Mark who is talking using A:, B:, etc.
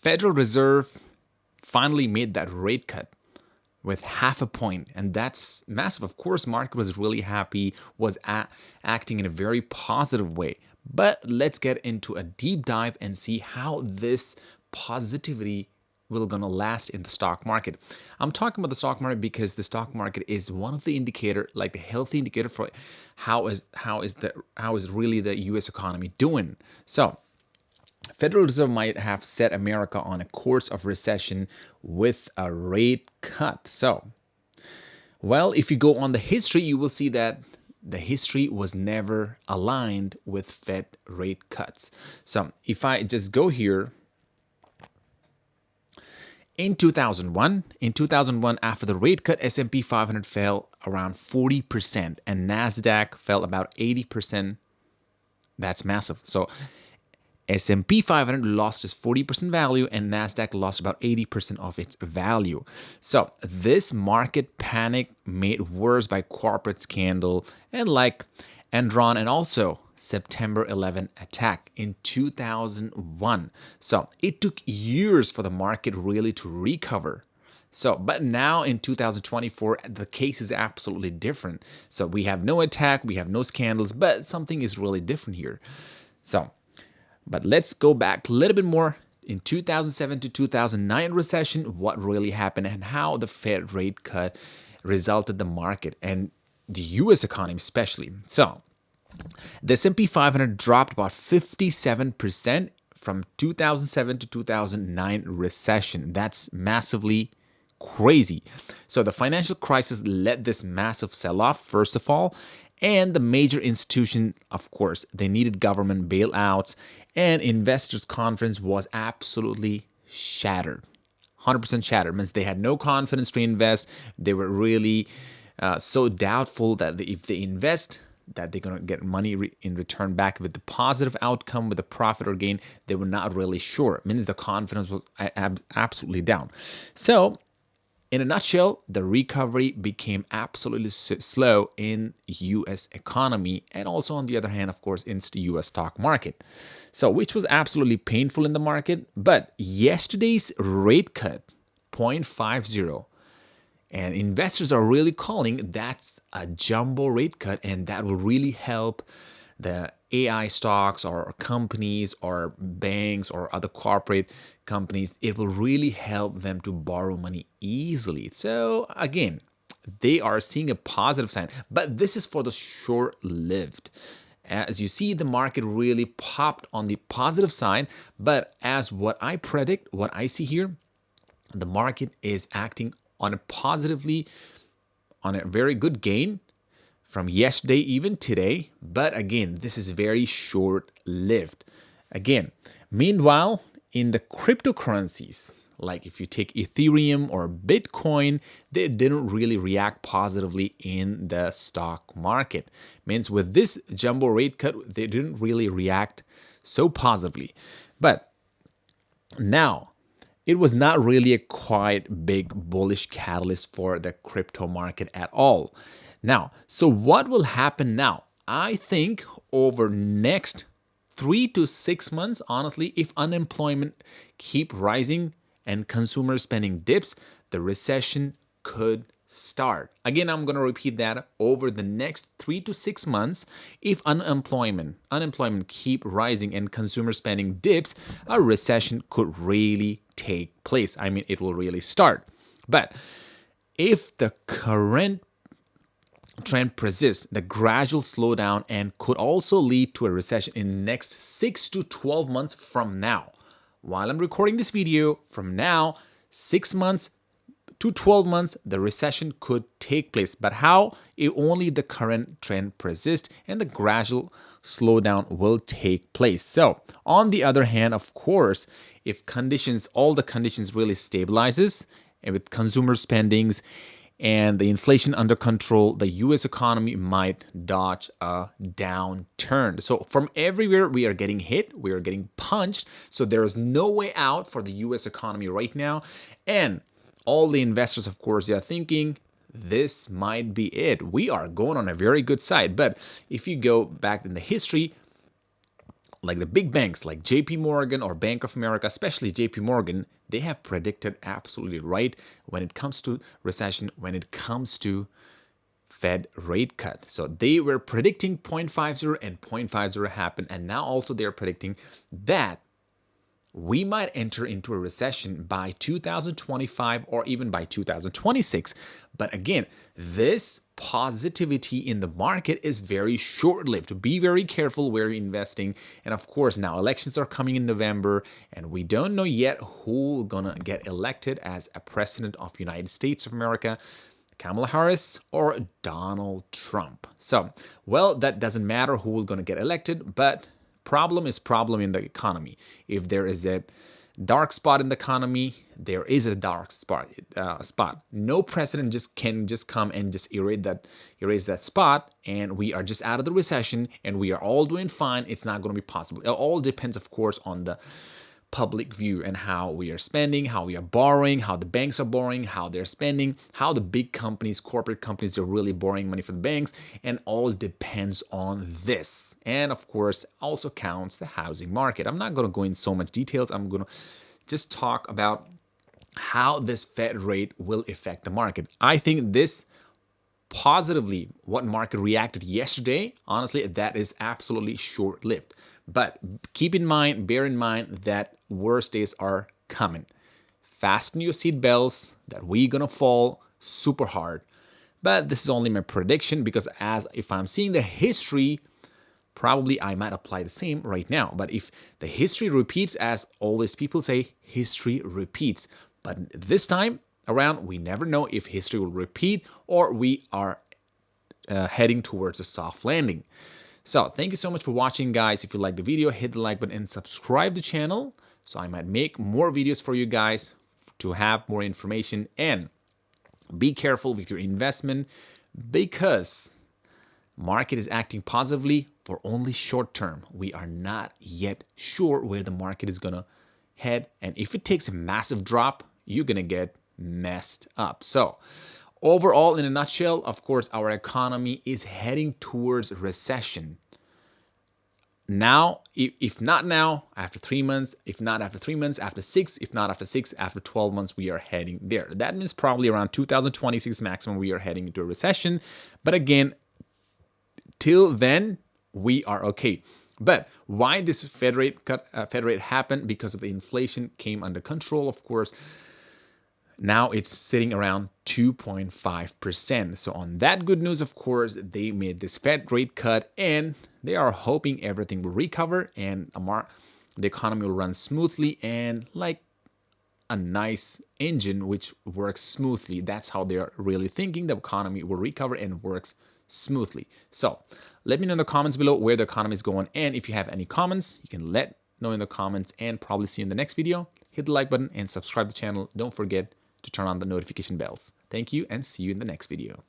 A: Federal Reserve finally made that rate cut with half a point, and that's massive. Of course, market was really happy, was acting in a very positive way. But let's get into a deep dive and see how this positivity will gonna last in the stock market. I'm talking about the stock market because the stock market is one of the indicator, like the healthy indicator for how is really the U.S. economy doing. So Federal Reserve might have set America on a course of recession with a rate cut. So, well, if you go on the history, you will see that the history was never aligned with Fed rate cuts. So, if I just go here, in 2001, after the rate cut, S&P 500 fell around 40% and Nasdaq fell about 80%. That's massive. So S&P 500 lost its 40% value and Nasdaq lost about 80% of its value. So this market panic made worse by corporate scandal and like Enron and also September 11 attack in 2001. So it took years for the market really to recover. So, but now in 2024, the case is absolutely different. So we have no attack, we have no scandals, but something is really different here. So, but let's go back a little bit more in 2007 to 2009 recession, what really happened and how the Fed rate cut resulted the market and the US economy especially. So the S&P 500 dropped about 57% from 2007 to 2009 recession. That's massively crazy. So the financial crisis led this massive sell-off, first of all, and the major institution, of course, they needed government bailouts, and investors' confidence was absolutely shattered. 100% shattered means they had no confidence to invest. They were really so doubtful that if they invest, that they're going to get money in return back with the positive outcome, with the profit or gain. They were not really sure. It means the confidence was absolutely down. So in a nutshell, the recovery became absolutely slow in U.S. economy and also on the other hand, of course, in the U.S. stock market. So which was absolutely painful in the market. But yesterday's rate cut, 0.50, and investors are really calling that's a jumbo rate cut, and that will really help the AI stocks or companies or banks or other corporate companies. It will really help them to borrow money easily. So again, they are seeing a positive sign, but this is for the short-lived. As you see, the market really popped on the positive side, but as what I predict, what I see here, the market is acting on a positively, on a very good gain from yesterday even today, but again, this is very short-lived. Again, meanwhile, in the cryptocurrencies, like if you take Ethereum or Bitcoin, they didn't really react positively in the stock market. Means with this jumbo rate cut, they didn't really react so positively. But now, it was not really a quite big bullish catalyst for the crypto market at all. Now, so what will happen now? I think over next 3 to 6 months, honestly, if unemployment keep rising and consumer spending dips, the recession could start. Again, I'm going to repeat that. Over the next 3 to 6 months, if unemployment keep rising and consumer spending dips, a recession could really take place. I mean, it will really start. But if the current trend persists, the gradual slowdown and could also lead to a recession in the next 6 to 12 months from now. While I'm recording this video, from now, 6 months to 12 months, the recession could take place. But how? If only the current trend persists and the gradual slowdown will take place. So, on the other hand, of course, if all the conditions really stabilizes, and with consumer spendings and the inflation under control, the US economy might dodge a downturn. So from everywhere we are getting hit, we are getting punched. So there is no way out for the US economy right now. And all the investors, of course, they are thinking this might be it. We are going on a very good side. But if you go back in the history, like the big banks like JP Morgan or Bank of America, especially JP Morgan, they have predicted absolutely right when it comes to recession, when it comes to Fed rate cut. So they were predicting 0.50 and 0.50 happened, and now also they're predicting that we might enter into a recession by 2025 or even by 2026. But again, this positivity in the market is very short-lived. Be very careful where you're investing. And of course, now elections are coming in November, and we don't know yet who's gonna get elected as a president of the United States of America. Kamala Harris or Donald Trump. So, well, that doesn't matter who is going to get elected, but problem is problem in the economy. If there is a dark spot in the economy, there is a dark spot. No president can come and just erase that spot, and we are just out of the recession, and we are all doing fine. It's not going to be possible. It all depends, of course, on the public view and how we are spending, how we are borrowing, how the banks are borrowing, how they're spending, how the big companies, corporate companies are really borrowing money from the banks, and all depends on this. And of course, also counts the housing market. I'm not going to go in so much details. I'm going to just talk about how this Fed rate will affect the market. I think this positively, what market reacted yesterday, honestly, that is absolutely short-lived. But keep in mind, bear in mind that worst days are coming. Fasten your seat belts that we're gonna fall super hard. But this is only my prediction, because as if I'm seeing the history, probably I might apply the same right now. But if the history repeats, as always people say, history repeats. But this time around, we never know if history will repeat or we are heading towards a soft landing. So thank you so much for watching, guys. If you like the video, hit the like button and subscribe to the channel so I might make more videos for you guys to have more information. And be careful with your investment, because market is acting positively for only short term. We are not yet sure where the market is gonna head, and if it takes a massive drop, you're gonna get messed up. So overall, in a nutshell, of course, our economy is heading towards recession. Now, if not now, after 3 months, if not after 3 months, after 6, if not after 6, after 12 months, we are heading there. That means probably around 2026 maximum, we are heading into a recession. But again, till then, we are okay. But why this Fed rate happened? Because of the inflation came under control, of course. Now it's sitting around 2.5%. So on that good news, of course, they made this Fed rate cut, and they are hoping everything will recover and the economy will run smoothly and like a nice engine which works smoothly. That's how they are really thinking. The economy will recover and works smoothly. So let me know in the comments below where the economy is going, and if you have any comments, you can let know in the comments, and probably see you in the next video. Hit the like button and subscribe to the channel. Don't forget to turn on the notification bells. Thank you, and see you in the next video.